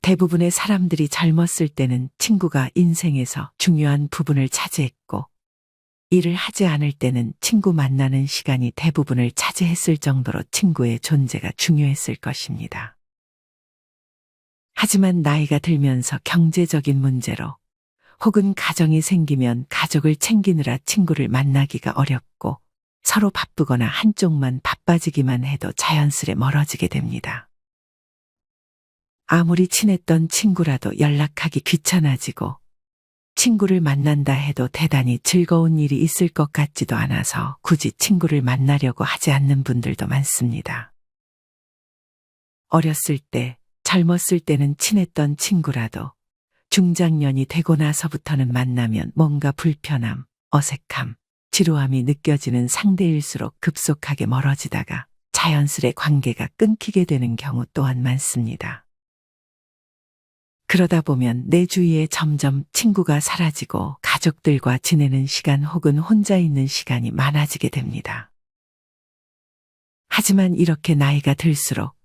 대부분의 사람들이 젊었을 때는 친구가 인생에서 중요한 부분을 차지했고, 일을 하지 않을 때는 친구 만나는 시간이 대부분을 차지했을 정도로 친구의 존재가 중요했을 것입니다. 하지만 나이가 들면서 경제적인 문제로 혹은 가정이 생기면 가족을 챙기느라 친구를 만나기가 어렵고 서로 바쁘거나 한쪽만 바빠지기만 해도 자연스레 멀어지게 됩니다. 아무리 친했던 친구라도 연락하기 귀찮아지고 친구를 만난다 해도 대단히 즐거운 일이 있을 것 같지도 않아서 굳이 친구를 만나려고 하지 않는 분들도 많습니다. 어렸을 때, 젊었을 때는 친했던 친구라도 중장년이 되고 나서부터는 만나면 뭔가 불편함, 어색함, 지루함이 느껴지는 상대일수록 급속하게 멀어지다가 자연스레 관계가 끊기게 되는 경우 또한 많습니다. 그러다 보면 내 주위에 점점 친구가 사라지고 가족들과 지내는 시간 혹은 혼자 있는 시간이 많아지게 됩니다. 하지만 이렇게 나이가 들수록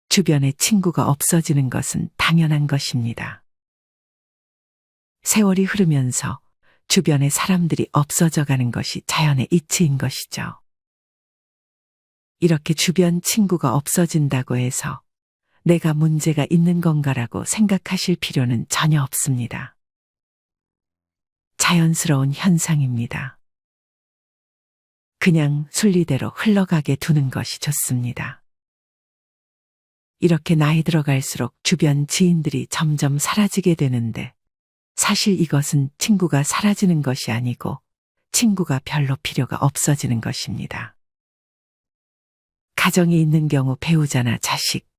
주변에 친구가 없어지는 것은 당연한 것입니다. 세월이 흐르면서 주변에 사람들이 없어져 가는 것이 자연의 이치인 것이죠. 이렇게 주변 친구가 없어진다고 해서 내가 문제가 있는 건가라고 생각하실 필요는 전혀 없습니다. 자연스러운 현상입니다. 그냥 순리대로 흘러가게 두는 것이 좋습니다. 이렇게 나이 들어갈수록 주변 지인들이 점점 사라지게 되는데 사실 이것은 친구가 사라지는 것이 아니고 친구가 별로 필요가 없어지는 것입니다. 가정이 있는 경우 배우자나 자식,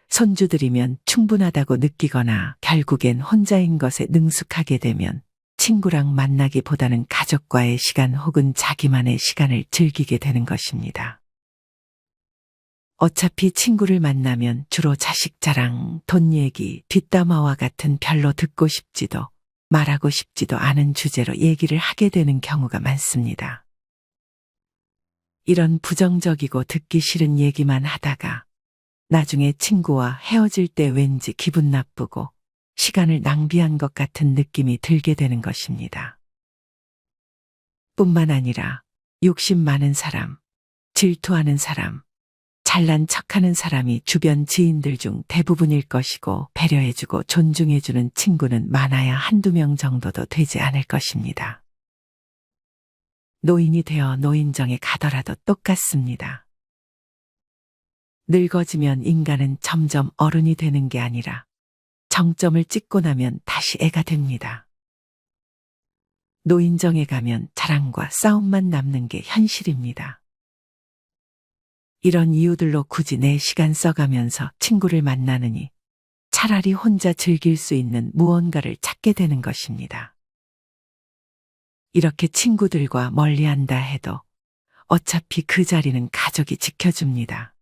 손주들이면 충분하다고 느끼거나 결국엔 혼자인 것에 능숙하게 되면 친구랑 만나기보다는 가족과의 시간 혹은 자기만의 시간을 즐기게 되는 것입니다. 어차피 친구를 만나면 주로 자식 자랑, 돈 얘기, 뒷담화와 같은 별로 듣고 싶지도 말하고 싶지도 않은 주제로 얘기를 하게 되는 경우가 많습니다. 이런 부정적이고 듣기 싫은 얘기만 하다가 나중에 친구와 헤어질 때 왠지 기분 나쁘고 시간을 낭비한 것 같은 느낌이 들게 되는 것입니다. 뿐만 아니라 욕심 많은 사람, 질투하는 사람, 잘난 척하는 사람이 주변 지인들 중 대부분일 것이고 배려해주고 존중해주는 친구는 많아야 한두 명 정도도 되지 않을 것입니다. 노인이 되어 노인정에 가더라도 똑같습니다. 늙어지면 인간은 점점 어른이 되는 게 아니라 정점을 찍고 나면 다시 애가 됩니다. 노인정에 가면 자랑과 싸움만 남는 게 현실입니다. 이런 이유들로 굳이 내 시간 써가면서 친구를 만나느니 차라리 혼자 즐길 수 있는 무언가를 찾게 되는 것입니다. 이렇게 친구들과 멀리한다 해도 어차피 그 자리는 가족이 지켜줍니다.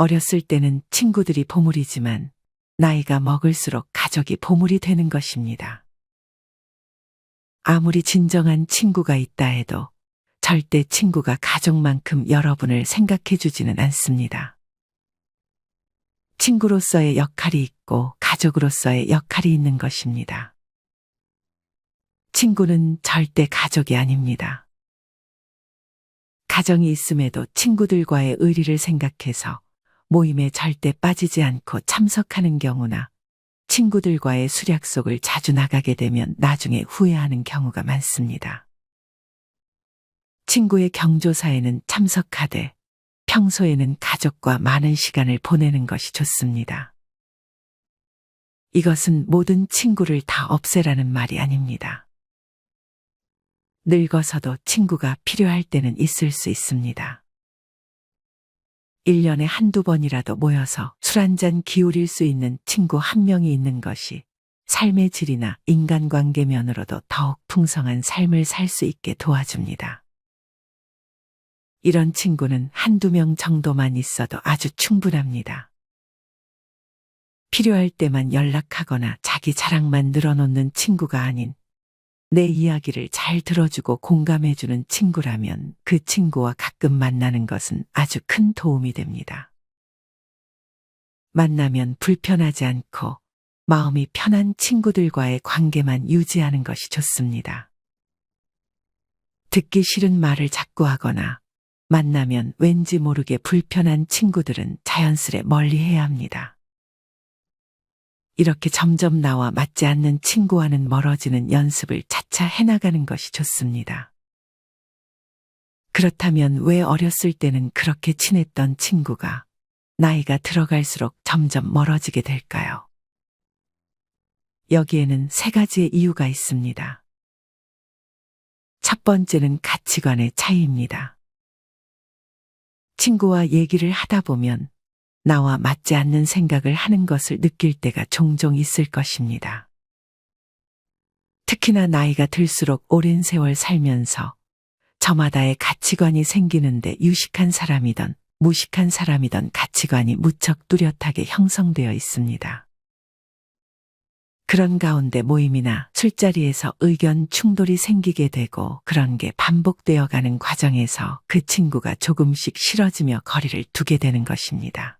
어렸을 때는 친구들이 보물이지만 나이가 먹을수록 가족이 보물이 되는 것입니다. 아무리 진정한 친구가 있다 해도 절대 친구가 가족만큼 여러분을 생각해 주지는 않습니다. 친구로서의 역할이 있고 가족으로서의 역할이 있는 것입니다. 친구는 절대 가족이 아닙니다. 가정이 있음에도 친구들과의 의리를 생각해서 모임에 절대 빠지지 않고 참석하는 경우나 친구들과의 술약속을 자주 나가게 되면 나중에 후회하는 경우가 많습니다. 친구의 경조사에는 참석하되 평소에는 가족과 많은 시간을 보내는 것이 좋습니다. 이것은 모든 친구를 다 없애라는 말이 아닙니다. 늙어서도 친구가 필요할 때는 있을 수 있습니다. 1년에 한두 번이라도 모여서 술 한잔 기울일 수 있는 친구 한 명이 있는 것이 삶의 질이나 인간관계 면으로도 더욱 풍성한 삶을 살 수 있게 도와줍니다. 이런 친구는 한두 명 정도만 있어도 아주 충분합니다. 필요할 때만 연락하거나 자기 자랑만 늘어놓는 친구가 아닌 내 이야기를 잘 들어주고 공감해주는 친구라면 그 친구와 가끔 만나는 것은 아주 큰 도움이 됩니다. 만나면 불편하지 않고 마음이 편한 친구들과의 관계만 유지하는 것이 좋습니다. 듣기 싫은 말을 자꾸 하거나 만나면 왠지 모르게 불편한 친구들은 자연스레 멀리해야 합니다. 이렇게 점점 나와 맞지 않는 친구와는 멀어지는 연습을 차차 해나가는 것이 좋습니다. 그렇다면 왜 어렸을 때는 그렇게 친했던 친구가 나이가 들어갈수록 점점 멀어지게 될까요? 여기에는 세 가지의 이유가 있습니다. 첫 번째는 가치관의 차이입니다. 친구와 얘기를 하다 보면 나와 맞지 않는 생각을 하는 것을 느낄 때가 종종 있을 것입니다. 특히나 나이가 들수록 오랜 세월 살면서 저마다의 가치관이 생기는데 유식한 사람이든 무식한 사람이든 가치관이 무척 뚜렷하게 형성되어 있습니다. 그런 가운데 모임이나 술자리에서 의견 충돌이 생기게 되고 그런 게 반복되어 가는 과정에서 그 친구가 조금씩 싫어지며 거리를 두게 되는 것입니다.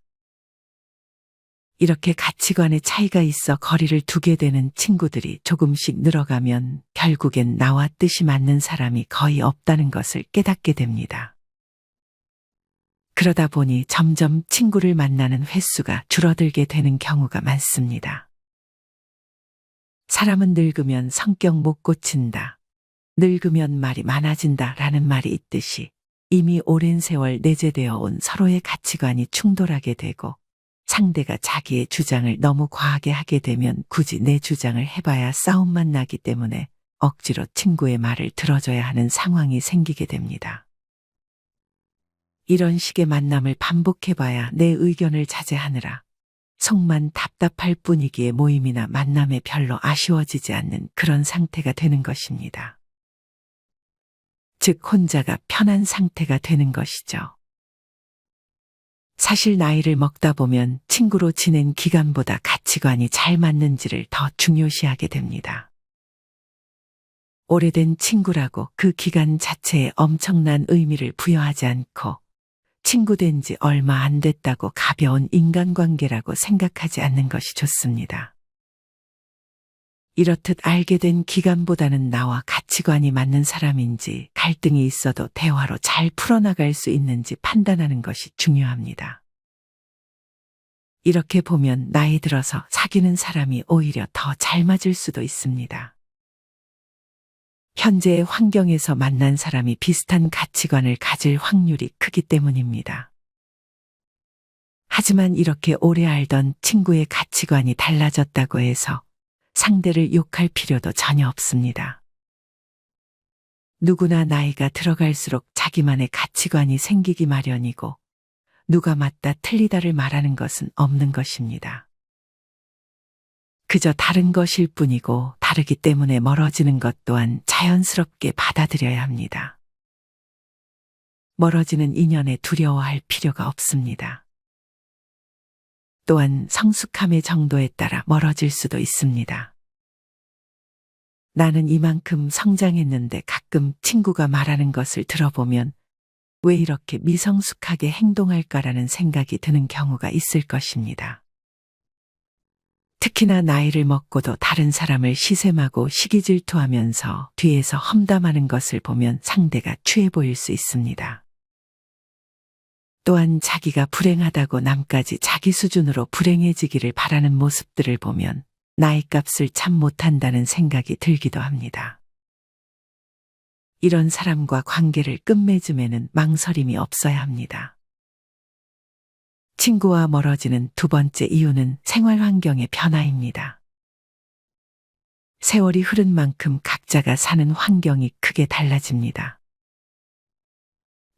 이렇게 가치관의 차이가 있어 거리를 두게 되는 친구들이 조금씩 늘어가면 결국엔 나와 뜻이 맞는 사람이 거의 없다는 것을 깨닫게 됩니다. 그러다 보니 점점 친구를 만나는 횟수가 줄어들게 되는 경우가 많습니다. 사람은 늙으면 성격 못 고친다. 늙으면 말이 많아진다 라는 말이 있듯이 이미 오랜 세월 내재되어 온 서로의 가치관이 충돌하게 되고 상대가 자기의 주장을 너무 과하게 하게 되면 굳이 내 주장을 해봐야 싸움만 나기 때문에 억지로 친구의 말을 들어줘야 하는 상황이 생기게 됩니다. 이런 식의 만남을 반복해봐야 내 의견을 자제하느라 속만 답답할 뿐이기에 모임이나 만남에 별로 아쉬워지지 않는 그런 상태가 되는 것입니다. 즉 혼자가 편한 상태가 되는 것이죠. 사실 나이를 먹다 보면 친구로 지낸 기간보다 가치관이 잘 맞는지를 더 중요시하게 됩니다. 오래된 친구라고 그 기간 자체에 엄청난 의미를 부여하지 않고 친구 된 지 얼마 안 됐다고 가벼운 인간관계라고 생각하지 않는 것이 좋습니다. 이렇듯 알게 된 기간보다는 나와 가치관이 맞는 사람인지 갈등이 있어도 대화로 잘 풀어나갈 수 있는지 판단하는 것이 중요합니다. 이렇게 보면 나이 들어서 사귀는 사람이 오히려 더 잘 맞을 수도 있습니다. 현재의 환경에서 만난 사람이 비슷한 가치관을 가질 확률이 크기 때문입니다. 하지만 이렇게 오래 알던 친구의 가치관이 달라졌다고 해서 상대를 욕할 필요도 전혀 없습니다. 누구나 나이가 들어갈수록 자기만의 가치관이 생기기 마련이고 누가 맞다 틀리다를 말하는 것은 없는 것입니다. 그저 다른 것일 뿐이고 다르기 때문에 멀어지는 것 또한 자연스럽게 받아들여야 합니다. 멀어지는 인연에 두려워할 필요가 없습니다. 또한 성숙함의 정도에 따라 멀어질 수도 있습니다. 나는 이만큼 성장했는데 가끔 친구가 말하는 것을 들어보면 왜 이렇게 미성숙하게 행동할까라는 생각이 드는 경우가 있을 것입니다. 특히나 나이를 먹고도 다른 사람을 시샘하고 시기질투하면서 뒤에서 험담하는 것을 보면 상대가 취해 보일 수 있습니다. 또한 자기가 불행하다고 남까지 자기 수준으로 불행해지기를 바라는 모습들을 보면 나이값을 참 못한다는 생각이 들기도 합니다. 이런 사람과 관계를 끝맺음에는 망설임이 없어야 합니다. 친구와 멀어지는 두 번째 이유는 생활 환경의 변화입니다. 세월이 흐른 만큼 각자가 사는 환경이 크게 달라집니다.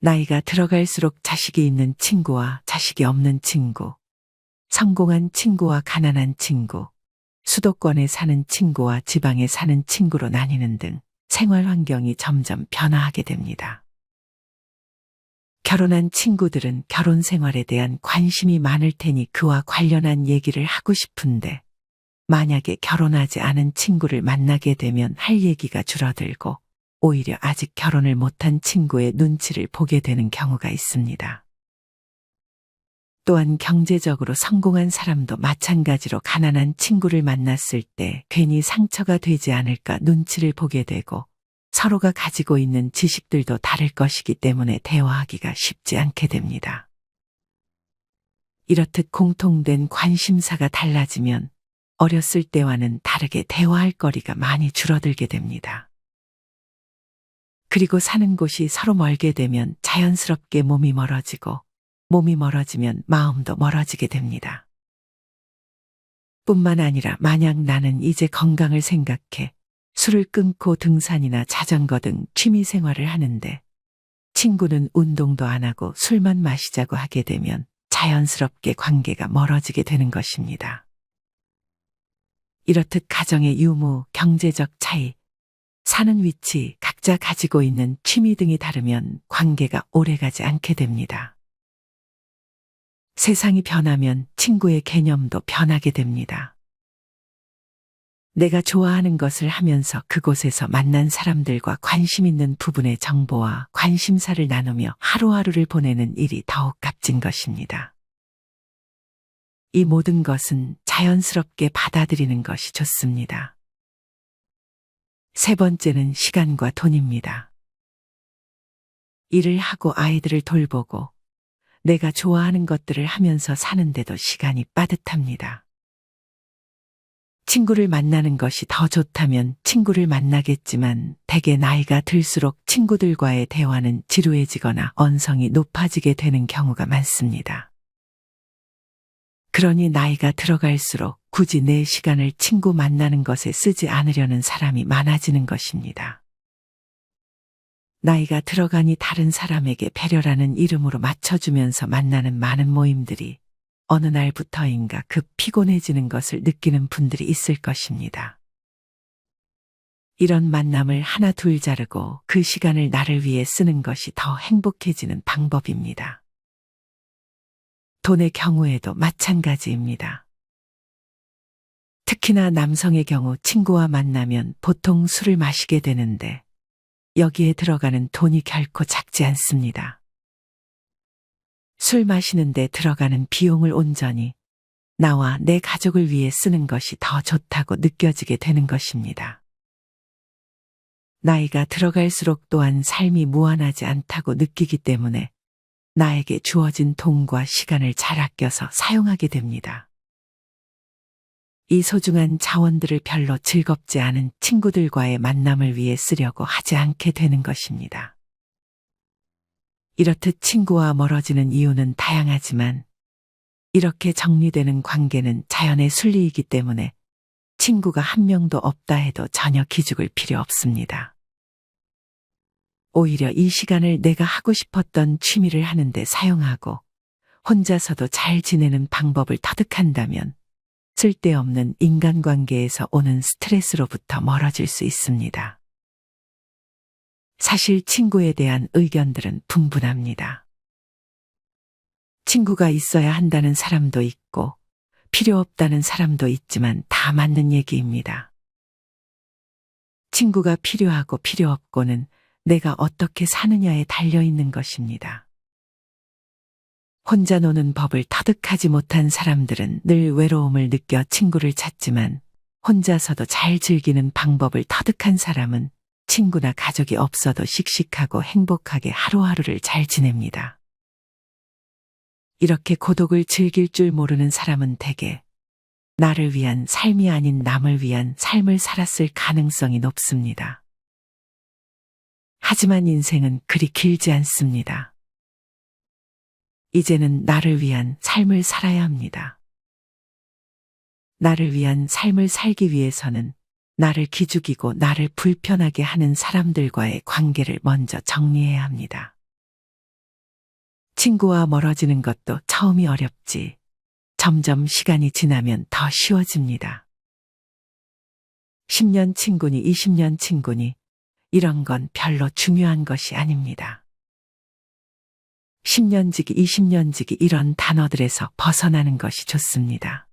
나이가 들어갈수록 자식이 있는 친구와 자식이 없는 친구, 성공한 친구와 가난한 친구, 수도권에 사는 친구와 지방에 사는 친구로 나뉘는 등 생활 환경이 점점 변화하게 됩니다. 결혼한 친구들은 결혼 생활에 대한 관심이 많을 테니 그와 관련한 얘기를 하고 싶은데 만약에 결혼하지 않은 친구를 만나게 되면 할 얘기가 줄어들고 오히려 아직 결혼을 못한 친구의 눈치를 보게 되는 경우가 있습니다. 또한 경제적으로 성공한 사람도 마찬가지로 가난한 친구를 만났을 때 괜히 상처가 되지 않을까 눈치를 보게 되고 서로가 가지고 있는 지식들도 다를 것이기 때문에 대화하기가 쉽지 않게 됩니다. 이렇듯 공통된 관심사가 달라지면 어렸을 때와는 다르게 대화할 거리가 많이 줄어들게 됩니다. 그리고 사는 곳이 서로 멀게 되면 자연스럽게 몸이 멀어지고 몸이 멀어지면 마음도 멀어지게 됩니다. 뿐만 아니라 만약 나는 이제 건강을 생각해 술을 끊고 등산이나 자전거 등 취미 생활을 하는데 친구는 운동도 안 하고 술만 마시자고 하게 되면 자연스럽게 관계가 멀어지게 되는 것입니다. 이렇듯 가정의 유무, 경제적 차이, 사는 위치, 각자 가지고 있는 취미 등이 다르면 관계가 오래가지 않게 됩니다. 세상이 변하면 친구의 개념도 변하게 됩니다. 내가 좋아하는 것을 하면서 그곳에서 만난 사람들과 관심 있는 부분의 정보와 관심사를 나누며 하루하루를 보내는 일이 더욱 값진 것입니다. 이 모든 것은 자연스럽게 받아들이는 것이 좋습니다. 세 번째는 시간과 돈입니다. 일을 하고 아이들을 돌보고 내가 좋아하는 것들을 하면서 사는데도 시간이 빠듯합니다. 친구를 만나는 것이 더 좋다면 친구를 만나겠지만 대개 나이가 들수록 친구들과의 대화는 지루해지거나 언성이 높아지게 되는 경우가 많습니다. 그러니 나이가 들어갈수록 굳이 내 시간을 친구 만나는 것에 쓰지 않으려는 사람이 많아지는 것입니다. 나이가 들어가니 다른 사람에게 배려라는 이름으로 맞춰주면서 만나는 많은 모임들이 어느 날부터인가 급 피곤해지는 것을 느끼는 분들이 있을 것입니다. 이런 만남을 하나 둘 자르고 그 시간을 나를 위해 쓰는 것이 더 행복해지는 방법입니다. 돈의 경우에도 마찬가지입니다. 특히나 남성의 경우 친구와 만나면 보통 술을 마시게 되는데 여기에 들어가는 돈이 결코 작지 않습니다. 술 마시는데 들어가는 비용을 온전히 나와 내 가족을 위해 쓰는 것이 더 좋다고 느껴지게 되는 것입니다. 나이가 들어갈수록 또한 삶이 무한하지 않다고 느끼기 때문에 나에게 주어진 돈과 시간을 잘 아껴서 사용하게 됩니다. 이 소중한 자원들을 별로 즐겁지 않은 친구들과의 만남을 위해 쓰려고 하지 않게 되는 것입니다. 이렇듯 친구와 멀어지는 이유는 다양하지만 이렇게 정리되는 관계는 자연의 순리이기 때문에 친구가 한 명도 없다 해도 전혀 기죽을 필요 없습니다. 오히려 이 시간을 내가 하고 싶었던 취미를 하는데 사용하고 혼자서도 잘 지내는 방법을 터득한다면 쓸데없는 인간관계에서 오는 스트레스로부터 멀어질 수 있습니다. 사실 친구에 대한 의견들은 분분합니다. 친구가 있어야 한다는 사람도 있고 필요 없다는 사람도 있지만 다 맞는 얘기입니다. 친구가 필요하고 필요 없고는 내가 어떻게 사느냐에 달려있는 것입니다. 혼자 노는 법을 터득하지 못한 사람들은 늘 외로움을 느껴 친구를 찾지만 혼자서도 잘 즐기는 방법을 터득한 사람은 친구나 가족이 없어도 씩씩하고 행복하게 하루하루를 잘 지냅니다. 이렇게 고독을 즐길 줄 모르는 사람은 대개 나를 위한 삶이 아닌 남을 위한 삶을 살았을 가능성이 높습니다. 하지만 인생은 그리 길지 않습니다. 이제는 나를 위한 삶을 살아야 합니다. 나를 위한 삶을 살기 위해서는 나를 기죽이고 나를 불편하게 하는 사람들과의 관계를 먼저 정리해야 합니다. 친구와 멀어지는 것도 처음이 어렵지 점점 시간이 지나면 더 쉬워집니다. 10년 친구니 20년 친구니 이런 건 별로 중요한 것이 아닙니다. 10년지기, 20년지기 이런 단어들에서 벗어나는 것이 좋습니다.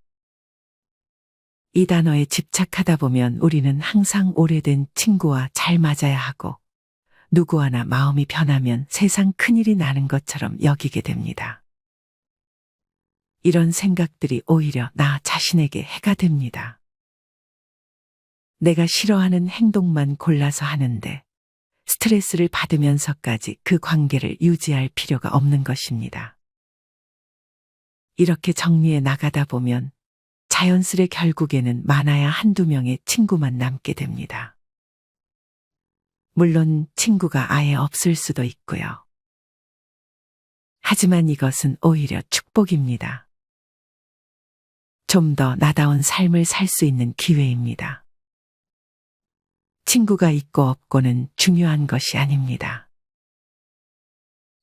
이 단어에 집착하다 보면 우리는 항상 오래된 친구와 잘 맞아야 하고 누구 하나 마음이 변하면 세상 큰일이 나는 것처럼 여기게 됩니다. 이런 생각들이 오히려 나 자신에게 해가 됩니다. 내가 싫어하는 행동만 골라서 하는데 스트레스를 받으면서까지 그 관계를 유지할 필요가 없는 것입니다. 이렇게 정리해 나가다 보면 자연스레 결국에는 많아야 한두 명의 친구만 남게 됩니다. 물론 친구가 아예 없을 수도 있고요. 하지만 이것은 오히려 축복입니다. 좀 더 나다운 삶을 살 수 있는 기회입니다. 친구가 있고 없고는 중요한 것이 아닙니다.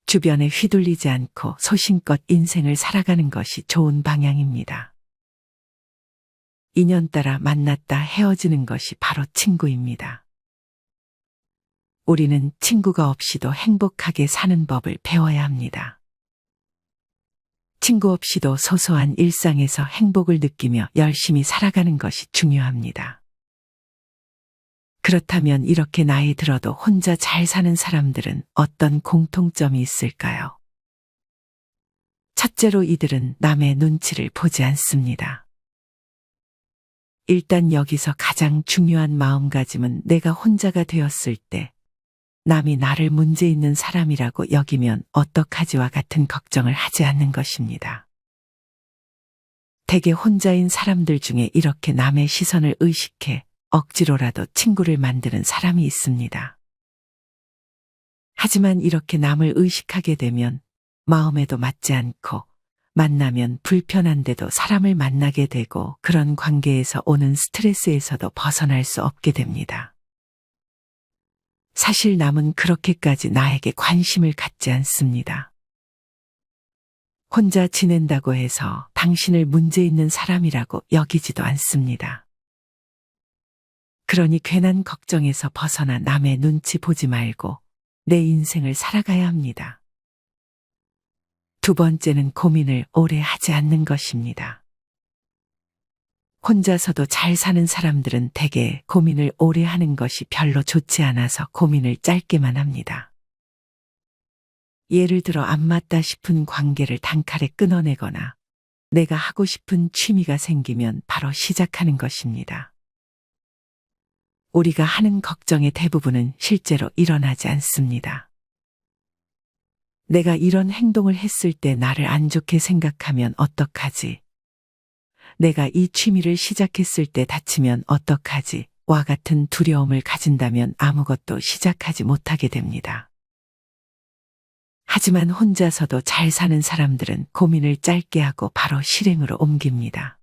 주변에 휘둘리지 않고 소신껏 인생을 살아가는 것이 좋은 방향입니다. 인연 따라 만났다 헤어지는 것이 바로 친구입니다. 우리는 친구가 없이도 행복하게 사는 법을 배워야 합니다. 친구 없이도 소소한 일상에서 행복을 느끼며 열심히 살아가는 것이 중요합니다. 그렇다면 이렇게 나이 들어도 혼자 잘 사는 사람들은 어떤 공통점이 있을까요? 첫째로 이들은 남의 눈치를 보지 않습니다. 일단 여기서 가장 중요한 마음가짐은 내가 혼자가 되었을 때 남이 나를 문제 있는 사람이라고 여기면 어떡하지와 같은 걱정을 하지 않는 것입니다. 대개 혼자인 사람들 중에 이렇게 남의 시선을 의식해 억지로라도 친구를 만드는 사람이 있습니다. 하지만 이렇게 남을 의식하게 되면 마음에도 맞지 않고 만나면 불편한데도 사람을 만나게 되고 그런 관계에서 오는 스트레스에서도 벗어날 수 없게 됩니다. 사실 남은 그렇게까지 나에게 관심을 갖지 않습니다. 혼자 지낸다고 해서 당신을 문제 있는 사람이라고 여기지도 않습니다. 그러니 괜한 걱정에서 벗어나 남의 눈치 보지 말고 내 인생을 살아가야 합니다. 두 번째는 고민을 오래 하지 않는 것입니다. 혼자서도 잘 사는 사람들은 대개 고민을 오래 하는 것이 별로 좋지 않아서 고민을 짧게만 합니다. 예를 들어 안 맞다 싶은 관계를 단칼에 끊어내거나 내가 하고 싶은 취미가 생기면 바로 시작하는 것입니다. 우리가 하는 걱정의 대부분은 실제로 일어나지 않습니다. 내가 이런 행동을 했을 때 나를 안 좋게 생각하면 어떡하지? 내가 이 취미를 시작했을 때 다치면 어떡하지? 와 같은 두려움을 가진다면 아무것도 시작하지 못하게 됩니다. 하지만 혼자서도 잘 사는 사람들은 고민을 짧게 하고 바로 실행으로 옮깁니다.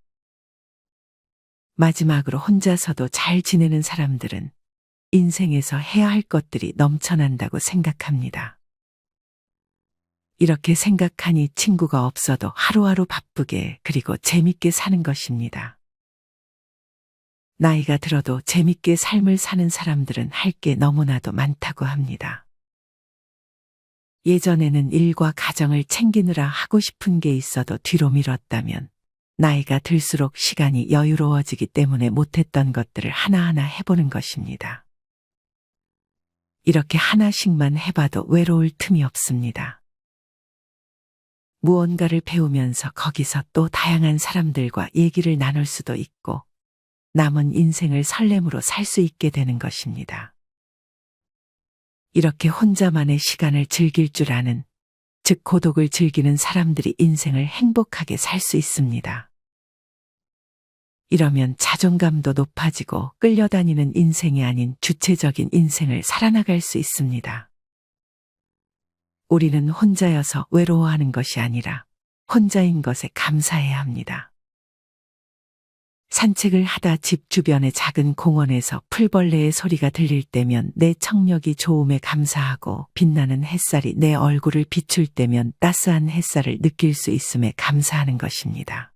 마지막으로 혼자서도 잘 지내는 사람들은 인생에서 해야 할 것들이 넘쳐난다고 생각합니다. 이렇게 생각하니 친구가 없어도 하루하루 바쁘게 그리고 재밌게 사는 것입니다. 나이가 들어도 재밌게 삶을 사는 사람들은 할 게 너무나도 많다고 합니다. 예전에는 일과 가정을 챙기느라 하고 싶은 게 있어도 뒤로 미뤘다면 나이가 들수록 시간이 여유로워지기 때문에 못했던 것들을 하나하나 해보는 것입니다. 이렇게 하나씩만 해봐도 외로울 틈이 없습니다. 무언가를 배우면서 거기서 또 다양한 사람들과 얘기를 나눌 수도 있고 남은 인생을 설렘으로 살 수 있게 되는 것입니다. 이렇게 혼자만의 시간을 즐길 줄 아는, 즉 고독을 즐기는 사람들이 인생을 행복하게 살 수 있습니다. 이러면 자존감도 높아지고 끌려다니는 인생이 아닌 주체적인 인생을 살아나갈 수 있습니다. 우리는 혼자여서 외로워하는 것이 아니라 혼자인 것에 감사해야 합니다. 산책을 하다 집 주변의 작은 공원에서 풀벌레의 소리가 들릴 때면 내 청력이 좋음에 감사하고 빛나는 햇살이 내 얼굴을 비출 때면 따스한 햇살을 느낄 수 있음에 감사하는 것입니다.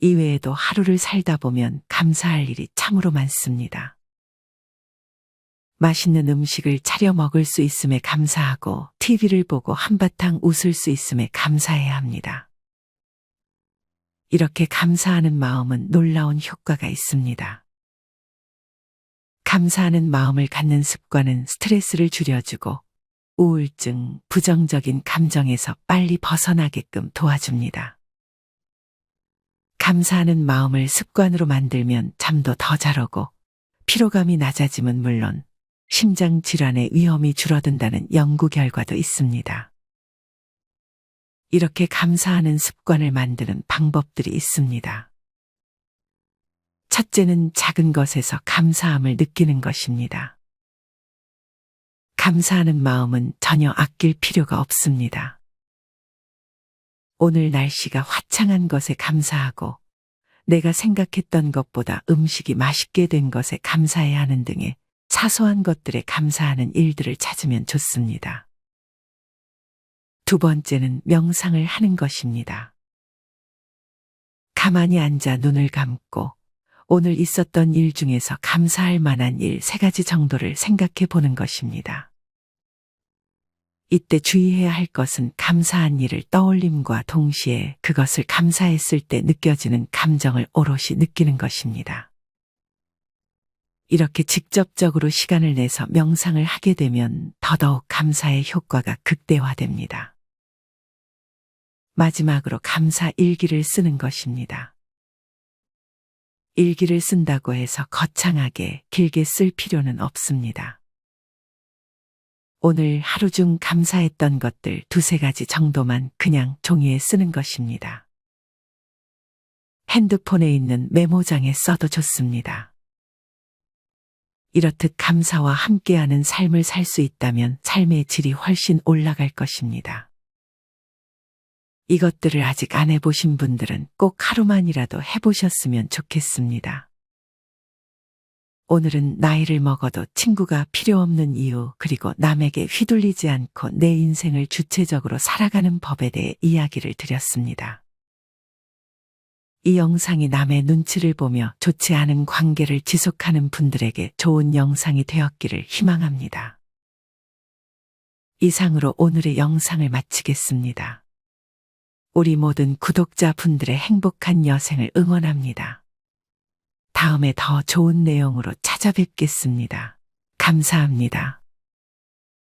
이외에도 하루를 살다 보면 감사할 일이 참으로 많습니다. 맛있는 음식을 차려 먹을 수 있음에 감사하고 TV를 보고 한바탕 웃을 수 있음에 감사해야 합니다. 이렇게 감사하는 마음은 놀라운 효과가 있습니다. 감사하는 마음을 갖는 습관은 스트레스를 줄여주고 우울증, 부정적인 감정에서 빨리 벗어나게끔 도와줍니다. 감사하는 마음을 습관으로 만들면 잠도 더 잘 오고 피로감이 낮아짐은 물론 심장 질환의 위험이 줄어든다는 연구 결과도 있습니다. 이렇게 감사하는 습관을 만드는 방법들이 있습니다. 첫째는 작은 것에서 감사함을 느끼는 것입니다. 감사하는 마음은 전혀 아낄 필요가 없습니다. 오늘 날씨가 화창한 것에 감사하고 내가 생각했던 것보다 음식이 맛있게 된 것에 감사해야 하는 등의 사소한 것들에 감사하는 일들을 찾으면 좋습니다. 두 번째는 명상을 하는 것입니다. 가만히 앉아 눈을 감고 오늘 있었던 일 중에서 감사할 만한 일 3가지 정도를 생각해 보는 것입니다. 이때 주의해야 할 것은 감사한 일을 떠올림과 동시에 그것을 감사했을 때 느껴지는 감정을 오롯이 느끼는 것입니다. 이렇게 직접적으로 시간을 내서 명상을 하게 되면 더더욱 감사의 효과가 극대화됩니다. 마지막으로 감사 일기를 쓰는 것입니다. 일기를 쓴다고 해서 거창하게 길게 쓸 필요는 없습니다. 오늘 하루 중 감사했던 것들 2-3가지 정도만 그냥 종이에 쓰는 것입니다. 핸드폰에 있는 메모장에 써도 좋습니다. 이렇듯 감사와 함께하는 삶을 살 수 있다면 삶의 질이 훨씬 올라갈 것입니다. 이것들을 아직 안 해보신 분들은 꼭 하루만이라도 해보셨으면 좋겠습니다. 오늘은 나이를 먹어도 친구가 필요 없는 이유 그리고 남에게 휘둘리지 않고 내 인생을 주체적으로 살아가는 법에 대해 이야기를 드렸습니다. 이 영상이 남의 눈치를 보며 좋지 않은 관계를 지속하는 분들에게 좋은 영상이 되었기를 희망합니다. 이상으로 오늘의 영상을 마치겠습니다. 우리 모든 구독자분들의 행복한 여생을 응원합니다. 다음에 더 좋은 내용으로 찾아뵙겠습니다. 감사합니다.